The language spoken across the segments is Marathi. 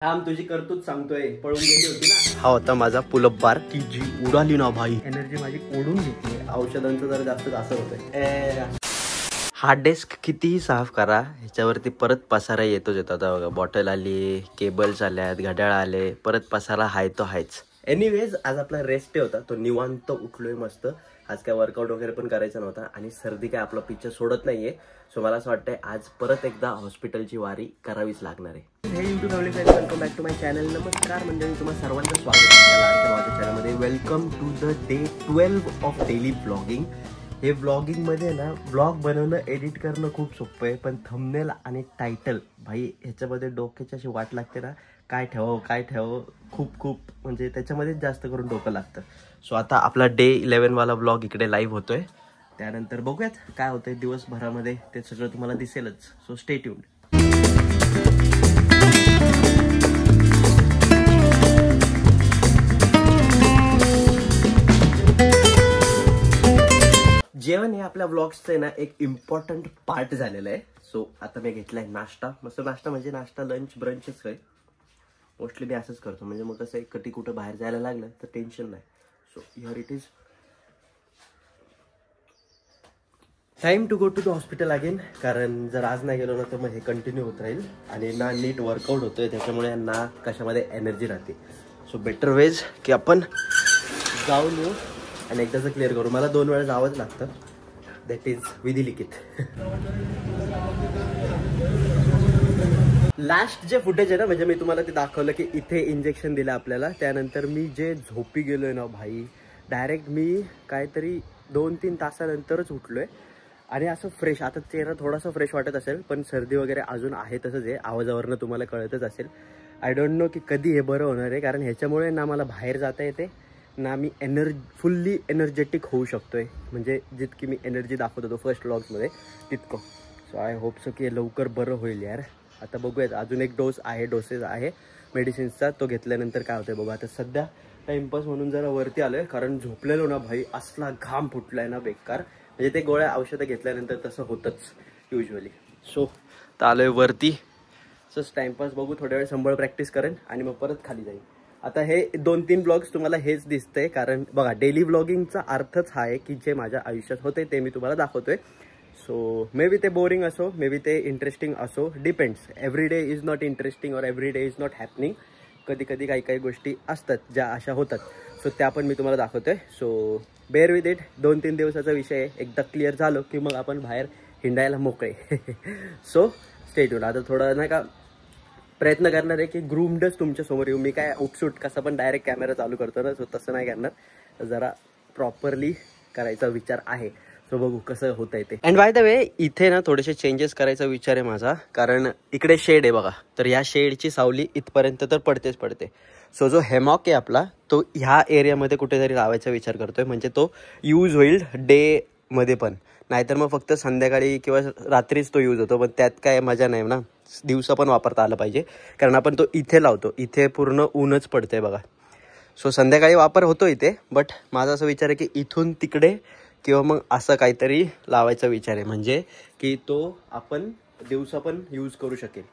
थांब तुझी करतूच सांगतोय, पळून गेली होती ना. हा होता माझा पुलअप बार की जी उडाली ना भाई. एनर्जी माझी ओढून घेतली. औषधांचं जरा जास्त असं होतंय. हा डेस्क कितीही साफ करा ह्याच्यावरती परत पसारा येतोच येतो. आता बघा बॉटल आली, केबल्स आल्यात, घड्याळ आले, परत पसारा हाय तो हायच. एनिवेज आज आपला रेस्ट डे होता, तो निवांत उठलोय मस्त. आज काय वर्कआउट वगैरे पण करायचा नव्हता आणि सर्दी काय आपला पिच्छा सोडत नाहीये. सो मला असं वाटतंय आज परत एकदा हॉस्पिटलची वारी करावीच लागणार आहे. हे YouTube family friends, welcome back to my channel. नमस्कार मंडळी, तुम्हाला सर्वांचं स्वागत आहे माझ्या चॅनलमध्ये. Welcome to the day 12 of daily blogging. हे ब्लॉगिंगमध्ये ना ब्लॉग बनवणं, एडिट करणं खूप सोपं आहे, पण थंबनेल आणि टायटल भाई ह्याच्यामध्ये डोक्याची अशी वाट लागते ना, काय ठेवावं खूप म्हणजे त्याच्यामध्येच जास्त करून डोकं लागतं. सो आता आपला डे 11 वाला ब्लॉग इकडे लाईव्ह होतोय. त्यानंतर बघूयात काय होतंय दिवसभरामध्ये, ते सगळं तुम्हाला दिसेलच. So stay tuned. जेवण हे आपल्या व्लॉग्सचं ना एक इम्पॉर्टंट पार्ट झालेलं आहे. सो आता मी घेतलाय नाश्ता. मस्त नाश्ता म्हणजे नाश्ता लंच ब्रंचच आहे. मोस्टली मी असंच करतो, म्हणजे मग कसं एक कधी कुठं बाहेर जायला लागलं तर टेन्शन नाही. So here it is. Time to go to the hospital again. कारण जर आज नाही गेलो ना तर मग हे कंटिन्यू होत राहील आणि ना नीट वर्कआउट होतोय, त्याच्यामुळे ना कशामध्ये एनर्जी राहते. सो बेटर वेज की आपण जाऊन येऊ आणि एकदाच क्लिअर करू. मला 2 वेळा जावंच लागतं, दॅट इज विधिलिखित. लास्ट जे फुटेज आहे ना, म्हणजे मी तुम्हाला ते दाखवलं की इथे इंजेक्शन दिलं आपल्याला. त्यानंतर मी जे झोपी गेलोय ना भाई, डायरेक्ट मी काहीतरी 2-3 तासानंतरच उठलोय आणि असं फ्रेश. आता चेहरा थोडासा फ्रेश वाटत असेल, पण सर्दी वगैरे अजून आहे तसंच आहे. आवाजावरनं तुम्हाला कळतच असेल. आय डोंट नो की कधी हे बरं होणार आहे, कारण ह्याच्यामुळे ना मला बाहेर जाता येते ना मी फुल्ली एनर्जेटिक होऊ शकतोय. म्हणजे जितकी मी एनर्जी दाखवत होतो फर्स्ट व्लॉग्समध्ये तितकं. सो आय होप सो की लवकर बरं होईल यार. आता बघूयात, अजून एक डोसेज आहे मेडिसिन्सचा, तो घेतल्यानंतर काय होतंय बघू. आता सध्या टाइमपास म्हणून जरा वरती आलोय, कारण झोपलेलो ना भाई असला घाम फुटलाय ना बेकार. म्हणजे ते गोळ्या औषधं घेतल्यानंतर तसं होतंच युजली. सो तर आलोय वरती. सच टाइमपास बघू, थोड्या वेळ संबळ प्रॅक्टिस करेन आणि मग परत खाली जाईल. आता हे 2-3 ब्लॉग्स तुम्हाला हेच दिसतंय, कारण बघा डेली ब्लॉगिंगचा अर्थच हा आहे की जे माझ्या आयुष्यात होते ते मी तुम्हाला दाखवतोय. सो मे बी ते बोरिंग असो, मे बी ते इंटरेस्टिंग असो, depends. Every day is not interesting or every day is not happening. कधी काही गोष्टी असतात ज्या अशा होतात. सो त्या पण मी तुम्हाला दाखवतोय. So bare with it. 2-3 दिवसाचा विषय आहे, एकदा क्लिअर झालो की मग आपण बाहेर हिंडायला मोकळे. So stay tuned. आता थोडं नाही का प्रयत्न करणार आहे की ग्रूमडच तुमच्या समोर येऊ. मी काय उपसूट कसं पण डायरेक्ट कॅमेरा चालू करतो ना, सो तसं नाही करणार. जरा प्रॉपरली करायचा विचार आहे. सो बघू कसं होत आहे ते. अँड बाय द वे इथे ना थोडेसे चेंजेस करायचा विचार आहे माझा, कारण इकडे शेड आहे बघा. तर या शेडची सावली इथपर्यंत तर पडतेच पडते. सो जो हेमॉक आहे आपला तो ह्या एरियामध्ये कुठेतरी लावायचा विचार करतोय, म्हणजे तो यूज होईल डे मध्ये पण. नाहीतर मग फक्त संध्याकाळी किंवा रात्रीच तो यूज होतो, पण त्यात काय मजा नाही ना. दिवसा पण वापरता आलं पाहिजे, कारण आपण तो इथे लावतो, इथे पूर्ण ऊनच पडतंय बघा. सो संध्याकाळी वापर होतो इथे, बट माझा असा विचार आहे की इथून तिकडे किंवा मग असं काहीतरी लावायचा विचार आहे, म्हणजे की तो आपण दिवसा पण यूज करू शकेल.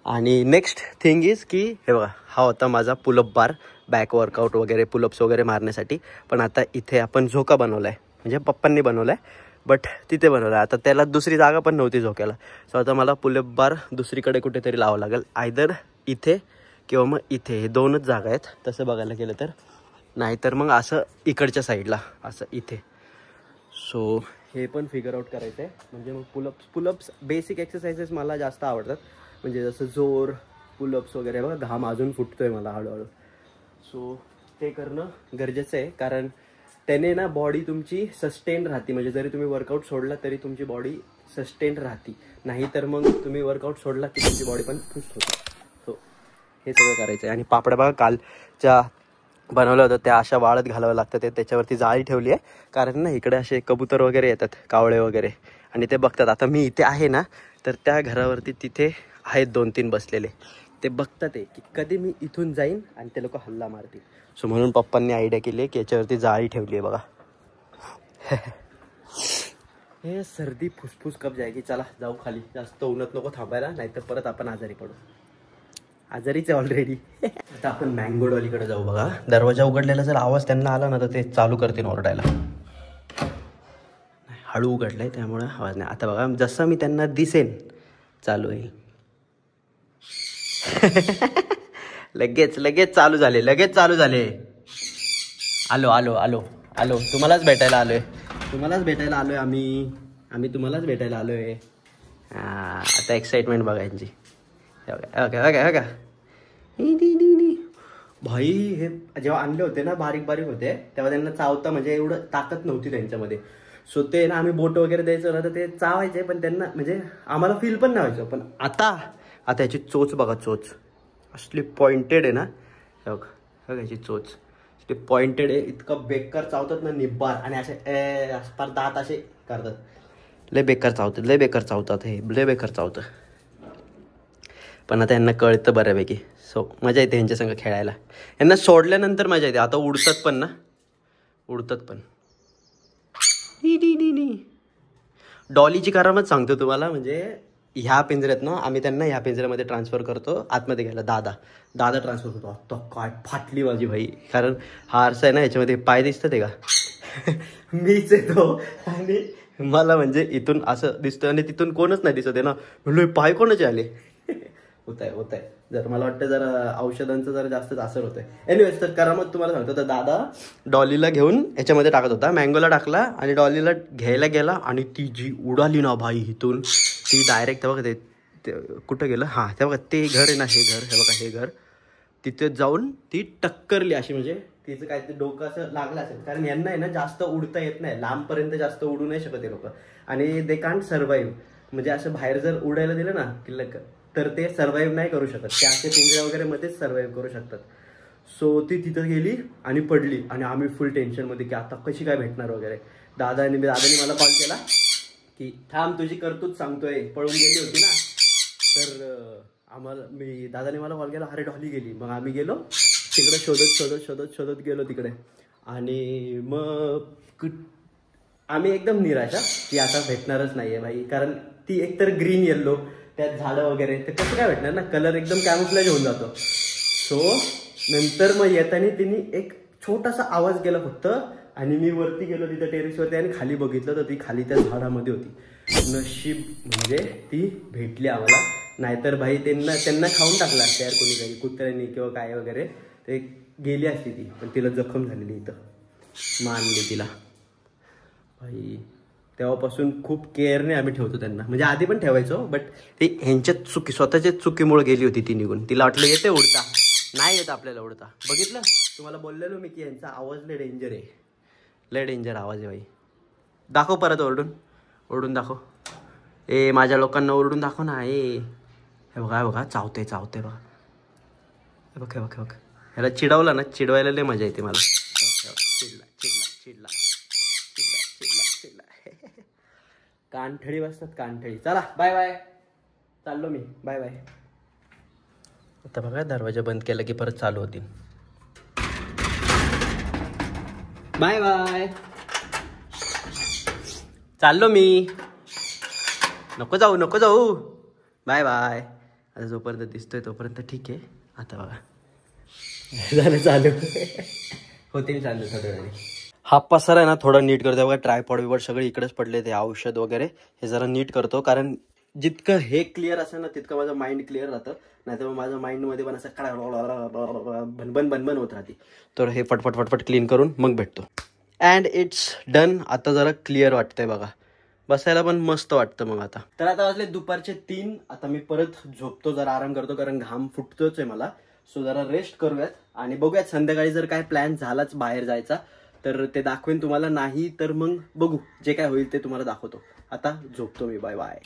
आणि नेक्स्ट थिंग इज की हे बघा, हा होता माझा पुलअप बार बॅक वर्कआउट वगैरे, पुलअप्स वगैरे मारण्यासाठी. पण आता इथे आपण झोका बनवला आहे, म्हणजे पप्पांनी बनवला आहे, बट तिथे बनवला. आता त्याला दुसरी जागा पण नव्हती झोक्याला. सो आता मला पुलअप बार दुसरीकडे कुठेतरी लावावं लागेल, आयदर इथे किंवा मग इथे. हे 2च जागा आहेत तसं बघायला गेलं तर. नाहीतर मग असं इकडच्या साईडला असं इथे. सो हे पण फिगर आउट करायचं आहे. म्हणजे मग पुलअप्स बेसिक एक्सरसाइजेस मला जास्त आवडतात, म्हणजे जसं जोर पुलअप्स वगैरे. बघा घाम अजून फुटतोय मला हळूहळू. सो ते करणं गरजेचं आहे, कारण त्याने ना बॉडी तुमची सस्टेन राहते. म्हणजे जरी तुम्ही वर्कआउट सोडला तरी तुमची बॉडी सस्टेन राहते. नाही तर मग तुम्ही वर्कआउट सोडला की तुमची बॉडी पण सुस्त होते. सो हे सगळं करायचं आहे. आणि पापड्या बघा कालच्या बनवलं होतं त्या अशा वाळत घालावं लागतं. ते त्याच्यावरती जाळी ठेवली आहे, कारण ना इकडे असे कबूतर वगैरे येतात, कावळे वगैरे, आणि ते बघतात. आता मी इथे आहे ना, तर त्या घरावरती तिथे आहेत 2-3 बसलेले. ते बघतात आहे की कधी मी इथून जाईन आणि ते लोक हल्ला मारतील. सो म्हणून पप्पांनी आयडिया केली आहे की याच्यावरती जाळी ठेवली आहे बघा. हे सर्दी फुसफुस कब जायगी. चला जाऊ खाली, जास्त उन्हात नको थांबायला, नाहीतर परत आपण आजारी पडू. आजारीच आहे ऑलरेडी. आता आपण मँगो डॉलीकडे जाऊ. बघा दरवाजा उघडलेला जर आवाज त्यांना आला ना तर ते चालू करतील ओरडायला. हळू उघडलाय त्यामुळे आवाज नाही. आता बघा जसं मी त्यांना दिसेन चालू होईल. लगेच लगेच चालू झाले, लगेच चालू झाले. आलो आलो आलो आलो, तुम्हालाच भेटायला आलोय, तुम्हालाच भेटायला आलोय आम्ही तुम्हालाच भेटायला आलोय. आता एक्साइटमेंट बघायची. भाई हे जेव्हा आणले होते ना बारीक बारीक होते तेव्हा त्यांना चावता म्हणजे एवढं ताकद नव्हती त्यांच्यामध्ये. सो ते ना आम्ही बोट वगैरे द्यायचो ना तर ते चावायचे पण त्यांना म्हणजे आम्हाला फील पण नाही व्हायचं. पण आता याची चोच बघा, चोच असली पॉइंटेड आहे ना. बघा याची चोच ते पॉइंटेड आहे, इतकं बेकार चावतात ना निब्बार. आणि असे पार दात असे करतात. लय बेकार चावतात, लय बेकार चावतात, हे लय बेकार चावतं. पण आता यांना कळतं बऱ्यापैकी. सो मजा येते यांच्या संग खेळायला. यांना सोडल्यानंतर मजा येते. आता उडतात पण ना, उडतात पण. डॉलीची करामच सांगतो तुम्हाला. म्हणजे ह्या पिंजऱ्यात ना आम्ही त्यांना ह्या पिंजऱ्यामध्ये ट्रान्सफर करतो आतमध्ये घ्यायला. दादा ट्रान्सफर करतो. आता काय फाटली माझी भाई. कारण हा आरसा आहे ना याच्यामध्ये पाय दिसतं ते का मीच येतो आणि मला म्हणजे इथून असं दिसतं आणि तिथून कोणच नाही दिसत आहे ना. म्हणलं पाय कोणाचे आले. होत आहे जर मला वाटतं जरा औषधांचं जरा जास्तच असर होतंय. एनिवेज तर करामत तुम्हाला सांगतो. तर दादा डॉलीला घेऊन याच्यामध्ये टाकत होता, मँगोला टाकला आणि डॉलीला घ्यायला गेला आणि ती जी उडाली ना भाई इथून, ती डायरेक्ट बघा ते कुठं गेलं. हां ते बघा ते घर आहे ना, हे घर, हे बघा हे घर, तिथे जाऊन ती टक्करली अशी. म्हणजे तिचं काय ते डोकं असं लागलं असेल. कारण यांना आहे ना जास्त उडता येत नाही, लांबपर्यंत जास्त उडू नाही शकत हे लोक. आणि दे कांट सर्वाईव्ह. म्हणजे असं बाहेर जर उडायला दिलं ना की तर ते सर्वाईव्ह नाही करू शकत. ते असे पिंजऱ्या वगैरे मध्येच सर्वाईव्ह करू शकतात. सो ती तिथं गेली आणि पडली आणि आम्ही फुल टेन्शनमध्ये की आता कशी काय भेटणार वगैरे. दादाने मला कॉल केला की थांब तुझी करतूच सांगतोय, पळून गेली होती ना. तर दादाने मला कॉल केला, अरे डॉली गेली. मग आम्ही गेलो तिकडे शोधत गेलो तिकडे. आणि मग आम्ही एकदम निराशा की आता भेटणारच नाहीये भाई. कारण ती एकतर ग्रीन येल्लो त्यात झाडं वगैरे, तर कसं काय भेटणार ना, कलर एकदम कॅमोफ्लेज होऊन जातो. सो नंतर मग येताना तिने एक छोटासा आवाज केला फक्त आणि मी वरती गेलो तिथं टेरेसवरती आणि खाली बघितलं तर ती खाली त्या झाडामध्ये होती. नशीब म्हणजे ती भेटली आम्हाला. नाहीतर भाई त्यांना खाऊन टाकलं असतं यार कोणी काही, कुत्र्यांनी किंवा काय वगैरे. ते गेली असती ती. पण तिला जखम झालेली इथं, मारली तिला भाई. तेव्हापासून खूप केअरने आम्ही ठेवतो त्यांना. म्हणजे आधी पण ठेवायचो बट ती ह्यांच्या स्वतःच्या चुकीमुळे गेली होती ती निघून. तिला वाटलं येते उडता, नाही येत आपल्याला उडता. बघितलं तुम्हाला बोललेलो मी की यांचा आवाज लय डेंजर आहे, लय डेंजर आवाज आहे भाई. दाखव परत ओरडून दाखव. माझ्या लोकांना ओरडून दाखव ना. हे बघा चावते बघा. हे बघ ह्याला चिडवलं ना, चिडवायला लय मजा येते मला. चिडला कानठळी बसतात कानठळी. चला बाय बाय, चाललो मी, बाय बाय. आता बघा दरवाजा बंद केला की परत चालू होतील. बाय बाय, चाललो मी. नको जाऊ, बाय बाय. आता जोपर्यंत दिसतोय तोपर्यंत ठीक आहे. आता बघा झालं चालू होते चालू थोड्या वेळाने. हा पसारा आहे ना थोडा नीट करतो. बघा ट्रायपॉड बिपॉड सगळे इकडेच पडले. ते औषध वगैरे हे जरा नीट करतो. कारण जितकं हे क्लिअर असेल ना तितकं माझं माइंड क्लिअर राहतं. नाही तर माझ्या माइंडमध्ये पण असं बनबन होत राहते. तर हे फटफट क्लीन करून मग भेटतो. And it's done. आता जरा क्लिअर वाटतंय बघा, बसायला पण मस्त वाटतं मग आता. तर आता वाजले दुपारचे 3. आता मी परत झोपतो, जरा आराम करतो कारण घाम फुटतोच आहे मला. सो जरा रेस्ट करूयात आणि बघूयात संध्याकाळी जर काय प्लॅन झालाच बाहेर जायचा तर ते दाखवेन तुम्हाला. नाही तर मग बघू, जे काय होईल ते तुम्हाला दाखवतो. आता झोपतो मी, बाय बाय.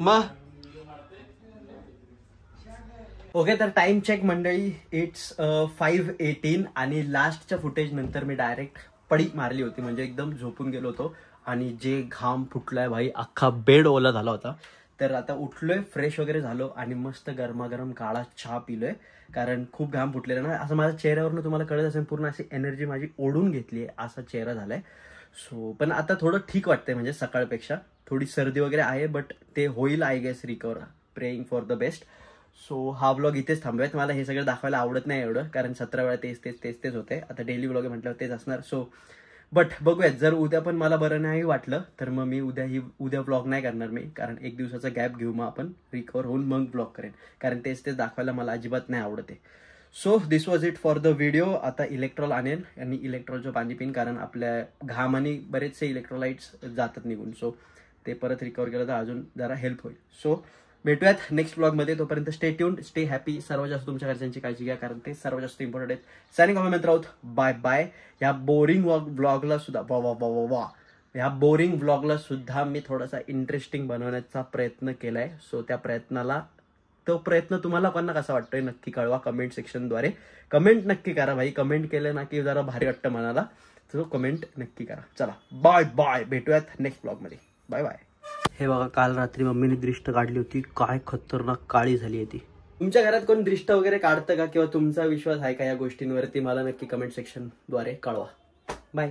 मग ओके, तर टाइम चेक मंडळी, इट्स 5:18 आणि लास्टच्या फुटेज नंतर मी डायरेक्ट पडी मारली होती. म्हणजे एकदम झोपून गेलो होतो आणि जे घाम फुटलाय भाई, अख्खा बेड ओला झाला होता. तर आता उठलोय, फ्रेश वगैरे झालो आणि मस्त गरमागरम काळा चहा पिलोय, कारण खूप घाम फुटलेला ना. असं माझ्या चेहऱ्यावरनं तुम्हाला कळत असेल, पूर्ण अशी एनर्जी माझी ओढून घेतली आहे असा चेहरा झालाय. सो पण आता थोडं ठीक वाटतंय, म्हणजे सकाळपेक्षा. थोडी सर्दी वगैरे आहे, बट ते होईल I guess recover. Praying for the best. So हा व्लॉग इथेच थांबूयात. मला हे सगळं दाखवायला आवडत नाही एवढं, कारण 17 वेळा तेच होते. आता डेली व्लॉग म्हटल्यावर तेच असणार. सो बट बघूयात, जर उद्या पण मला बरं नाही वाटलं तर मग मी उद्या व्लॉग नाही करणार मी, कारण एक दिवसाचा गॅप घेऊ, मग आपण रिकवर होऊन मग व्लॉग करेन, कारण तेच दाखवायला मला अजिबात नाही आवडते. So this was it for the video. आता इलेक्ट्रॉल आणेन आणि इलेक्ट्रॉलचं पाणी पिन, कारण आपल्या घामाने बरेचसे इलेक्ट्रोलाइट्स जातात निघून. सो ते परत रिकवर केलं तर अजून जरा हेल्प होईल. सो भेटूयात नेक्स्ट व्लॉगमध्ये. तोपर्यंत स्टे ट्यून्ड, स्टे हॅपी. सर्वात जास्त तुमच्या घरच्यांची काळजी घ्या, कारण ते सर्वात जास्त इम्पॉर्टंट आहेत. सायनिंग ऑफ मित्र आहोत. Bye bye. या बोरिंग व्लॉगला सुद्धा ह्या बोरिंग व्लॉगला सुद्धा मी थोडासा इंटरेस्टिंग बनवण्याचा प्रयत्न केलाय. सो त्या प्रयत्न तुम्हाला कोणाला कसा वाटतोय नक्की कळवा कमेंट सेक्शनद्वारे. कमेंट नक्की करा भाई. कमेंट केलं ना की जरा भारी वाटतं मनाला. सो कमेंट नक्की करा. चला बाय बाय. भेटूयात नेक्स्ट ब्लॉगमध्ये. Bye bye. हे बघा, काल रात्री मम्मीने दृष्ट काढली होती. काय खतरनाक काळी झाली आहे ती. तुमच्या घरात कोण दृष्ट वगैरे काढतं का, किंवा तुमचा विश्वास आहे का या गोष्टींवरती, मला नक्की कमेंट सेक्शनद्वारे कळवा. बाय.